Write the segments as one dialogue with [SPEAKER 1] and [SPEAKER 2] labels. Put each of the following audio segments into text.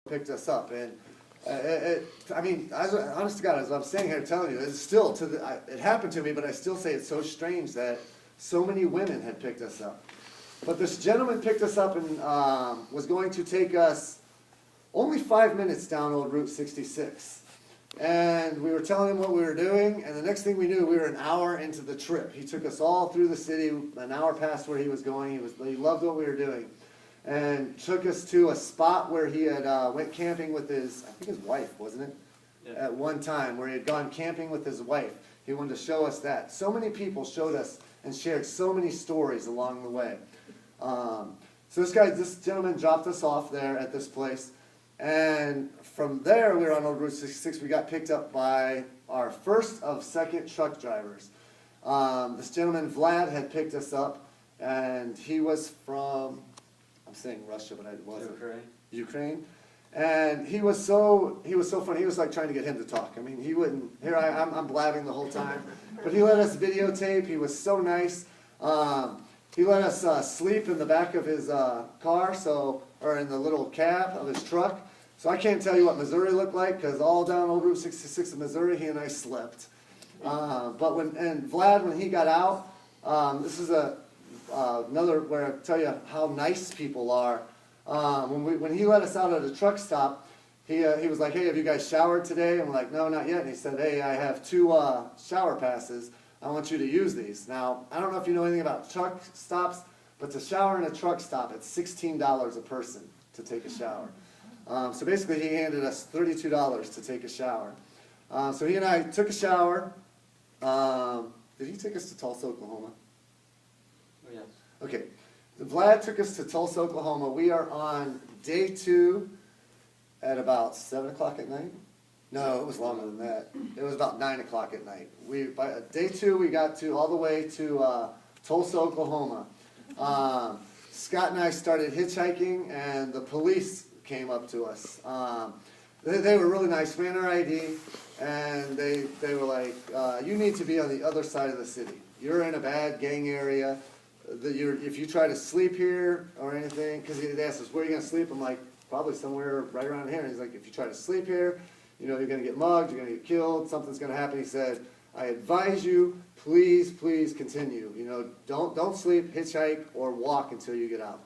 [SPEAKER 1] picked us up, and I mean, honest to God, as I'm standing here telling you, it's still it happened to me, but I still say it's so strange that so many women had picked us up. But this gentleman picked us up and was going to take us only 5 minutes down old Route 66. And we were telling him what we were doing, and the next thing we knew, we were an hour into the trip. He took us all through the city, an hour past where he was going. He loved what we were doing, and took us to a spot where he had went camping with I think his wife, wasn't it? Yeah. At one time, where he had gone camping with his wife. He wanted to show us that. So many people showed us and shared so many stories along the way. So this gentleman dropped us off there at this place. And from there, we were on old Route 66. We got picked up by our first of second truck drivers. This gentleman, Vlad, had picked us up, and he was from, I'm saying Russia, but it wasn't. Ukraine. And he was so funny. He was like trying to get him to talk. I mean, he wouldn't. Here I'm blabbing the whole time, but he let us videotape. He was so nice. He let us sleep in the back of his car, or in the little cab of his truck. So I can't tell you what Missouri looked like, because all down old Route 66 in Missouri, he and I slept. But Vlad, when he got out, this is another where I tell you how nice people are. When he let us out at a truck stop, he was like, "Hey, have you guys showered today?" And we're like, "No, not yet." And he said, "Hey, I have 2 shower passes. I want you to use these." Now, I don't know if you know anything about truck stops, but to shower in a truck stop, it's $16 a person to take a shower. So basically, he handed us $32 to take a shower. So he and I took a shower. Did he take us to Tulsa, Oklahoma?
[SPEAKER 2] Oh, yes.
[SPEAKER 1] Okay. Vlad took us to Tulsa, Oklahoma. We are on day 2 at about 7 o'clock at night. No, it was longer than that. It was about 9 o'clock at night. By day 2, we got all the way to Tulsa, Oklahoma. Scott and I started hitchhiking, and the police came up to us. They were really nice, ran our ID, and they were like, "You need to be on the other side of the city. You're in a bad gang area. If you try to sleep here or anything," because they asked us, "Where are you going to sleep?" I'm like, "Probably somewhere right around here." And he's like, "If you try to sleep here, you're going to get mugged, you're going to get killed, something's going to happen." He said, "I advise you, please continue. Don't sleep, hitchhike, or walk until you get out."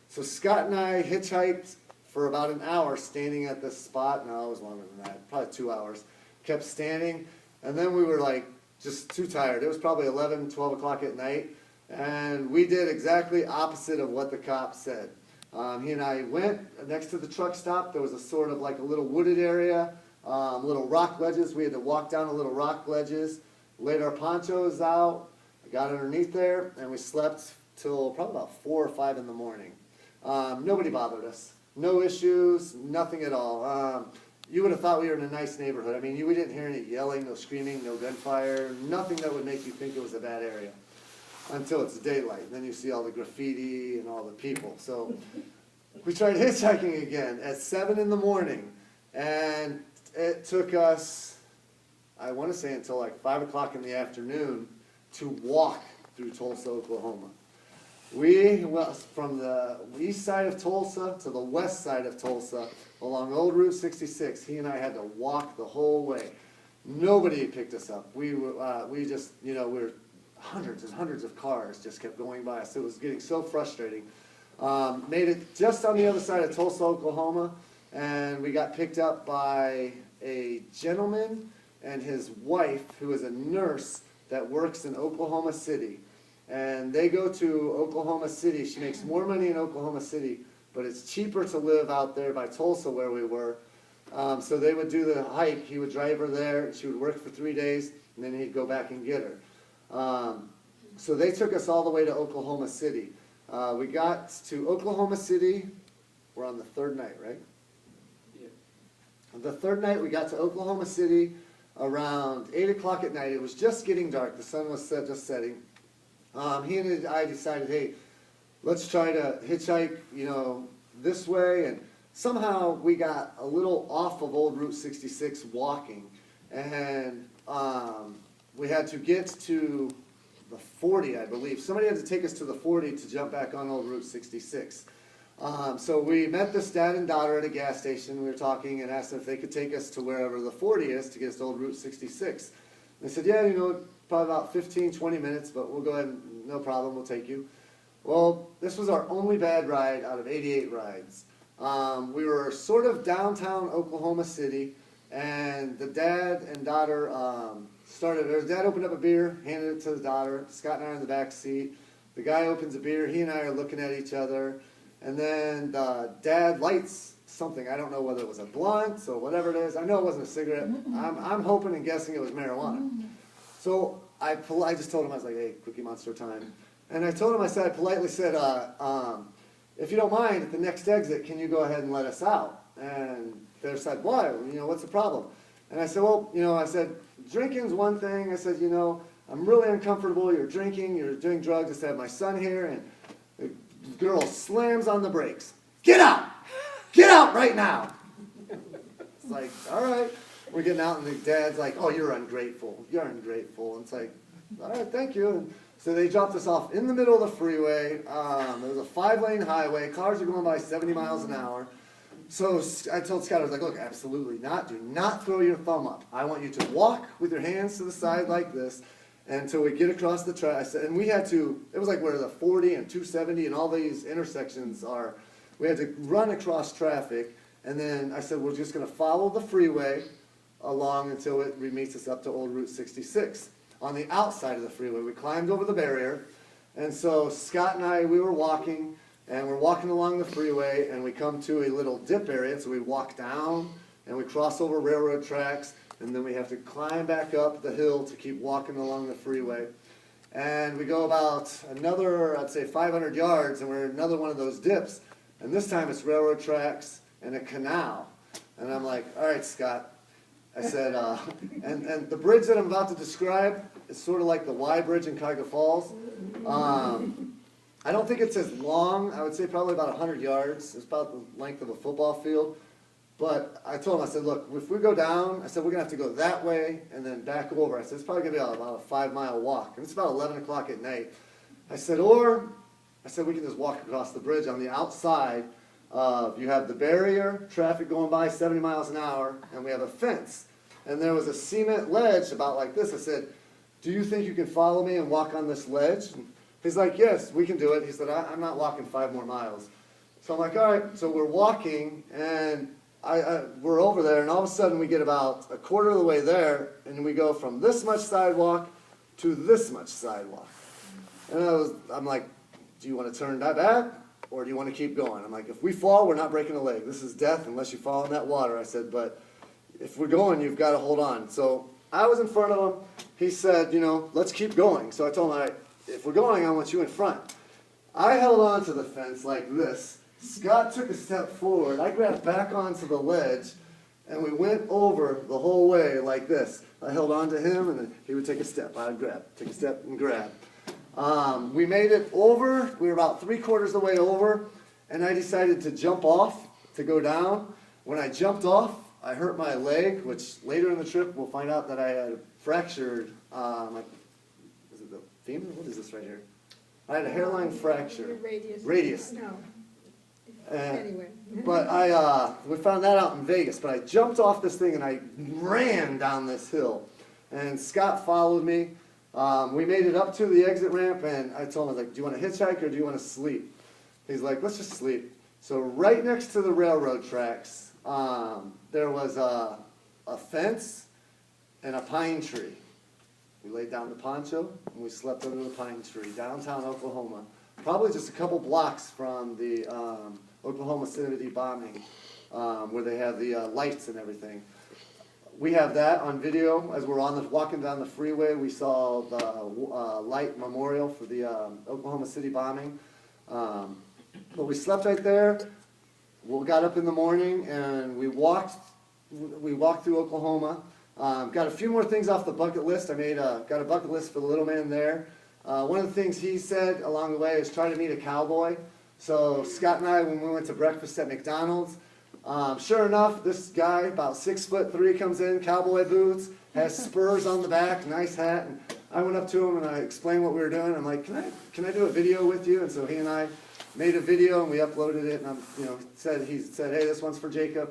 [SPEAKER 1] So Scott and I hitchhiked for about an hour, standing at this spot. No, it was longer than that, probably 2 hours. Kept standing, and then we were like just too tired. It was probably 11, 12 o'clock at night, and we did exactly opposite of what the cop said. He and I went next to the truck stop. There was a sort of like a little wooded area, little rock ledges. We had to walk down the little rock ledges, laid our ponchos out, got underneath there, and we slept till probably about 4 or 5 in the morning. Nobody bothered us. No issues, nothing at all. You would have thought we were in a nice neighborhood. I mean, we didn't hear any yelling, no screaming, no gunfire, nothing that would make you think it was a bad area until it's daylight. And then you see all the graffiti and all the people. So we tried hitchhiking again at 7 in the morning, and it took us, I want to say, until like 5 o'clock in the afternoon to walk through Tulsa, Oklahoma. We went from the east side of Tulsa to the west side of Tulsa along old Route 66. He and I had to walk the whole way. Nobody picked us up. We were hundreds and hundreds of cars just kept going by us. It was getting so frustrating. Made it just on the other side of Tulsa, Oklahoma, and we got picked up by a gentleman and his wife, who is a nurse that works in Oklahoma City. And they go to Oklahoma City. She makes more money in Oklahoma City, but it's cheaper to live out there by Tulsa where we were. So they would do the hike. He would drive her there. She would work for 3 days, and then he'd go back and get her. So they took us all the way to Oklahoma City. We got to Oklahoma City. We're on the 3rd night, right?
[SPEAKER 2] Yeah.
[SPEAKER 1] The 3rd night, we got to Oklahoma City around 8 o'clock at night. It was just getting dark. The sun was just setting. He and I decided, hey, let's try to hitchhike, this way. And somehow we got a little off of old Route 66 walking. And we had to get to the 40, I believe. Somebody had to take us to the 40 to jump back on old Route 66. So we met this dad and daughter at a gas station. We were talking and asked them if they could take us to wherever the 40 is to get us to old Route 66. They said, yeah, probably about 15, 20 minutes, but we'll go ahead and no problem, we'll take you. Well, this was our only bad ride out of 88 rides. We were sort of downtown Oklahoma City, and the dad and daughter their dad opened up a beer, handed it to the daughter. Scott and I are in the back seat. The guy opens a beer, he and I are looking at each other, and then the dad lights something. I don't know whether it was a blunt or whatever it is. I know it wasn't a cigarette. I'm hoping and guessing it was marijuana. So I just told him, I was like, hey, Cookie Monster time. And I told him, I politely said, if you don't mind, at the next exit, can you go ahead and let us out? And they said, why? What's the problem? And I said, well, drinking's one thing. I said, I'm really uncomfortable. You're drinking, you're doing drugs. I said, I have my son here, and the girl slams on the brakes. Get out! Get out right now! It's like, all right. We're getting out, and the dad's like, oh, you're ungrateful. You're ungrateful. And it's like, all right, thank you. And so they dropped us off in the middle of the freeway. It was a 5-lane highway. Cars are going by 70 miles an hour. So I told Scott, I was like, look, absolutely not. Do not throw your thumb up. I want you to walk with your hands to the side like this until we get across the track. And we had to, it was like where the 40 and 270 and all these intersections are. We had to run across traffic. And then I said, we're just going to follow the freeway along until it meets us up to old Route 66. On the outside of the freeway, we climbed over the barrier, and so Scott and I, we were walking, and we're walking along the freeway, and we come to a little dip area, so we walk down, and we cross over railroad tracks, and then we have to climb back up the hill to keep walking along the freeway. And we go about another, I'd say 500 yards, and we're in another one of those dips, and this time it's railroad tracks and a canal. And I'm like, all right, Scott. I said, and the bridge that I'm about to describe is sort of like the Y Bridge in Cuyahoga Falls. I don't think it's as long. I would say probably about 100 yards. It's about the length of a football field. But I told him, I said, look, if we go down, I said, we're going to have to go that way and then back over. I said, it's probably going to be about a 5-mile walk. And it's about 11 o'clock at night. I said, we can just walk across the bridge on the outside. You have the barrier, traffic going by 70 miles an hour, and we have a fence. And there was a cement ledge about like this. I said, do you think you can follow me and walk on this ledge? And he's like, yes, we can do it. He said, I'm not walking 5 more miles. So I'm like, all right. So we're walking, and we're over there, and all of a sudden we get about a quarter of the way there, and we go from this much sidewalk to this much sidewalk. And I'm like, do you want to turn that back? Or do you want to keep going? I'm like, if we fall, we're not breaking a leg. This is death unless you fall in that water. I said, but if we're going, you've got to hold on. So I was in front of him. He said, let's keep going. So I told him, all right, if we're going, I want you in front. I held on to the fence like this. Scott took a step forward. I grabbed back onto the ledge, and we went over the whole way like this. I held on to him, and then he would take a step. I'd grab, take a step, and grab. We made it over. We were about 3/4 of the way over, and I decided to jump off to go down. When I jumped off, I hurt my leg, which later in the trip we'll find out that I had fractured. Is it the femur? What is this right here? I had a hairline fracture. Radius.
[SPEAKER 3] No. Anyway.
[SPEAKER 1] But we found that out in Vegas. But I jumped off this thing and I ran down this hill, and Scott followed me. We made it up to the exit ramp, and I told him, I was like, do you want to hitchhike or do you want to sleep? He's like, let's just sleep. So right next to the railroad tracks, there was a fence and a pine tree. We laid down the poncho, and we slept under the pine tree, downtown Oklahoma, probably just a couple blocks from the Oklahoma City bombing, where they have the lights and everything. We have that on video. As we're walking down the freeway, we saw the light memorial for the Oklahoma City bombing. But we slept right there. We got up in the morning and we walked through Oklahoma. Got a few more things off the bucket list. Got a bucket list for the little man there. One of the things he said along the way is try to meet a cowboy. So Scott and I, when we went to breakfast at McDonald's, sure enough, this guy, about 6'3", comes in, cowboy boots, has spurs on the back, nice hat. And I went up to him and I explained what we were doing. I'm like, can I do a video with you? And so he and I made a video and we uploaded it, and he said, hey, this one's for Jacob.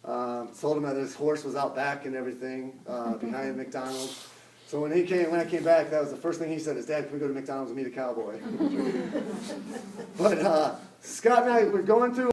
[SPEAKER 1] Told him that his horse was out back and everything, behind McDonald's. So when I came back, that was the first thing he said is, Dad, can we go to McDonald's and meet a cowboy? But Scott and I, we're going through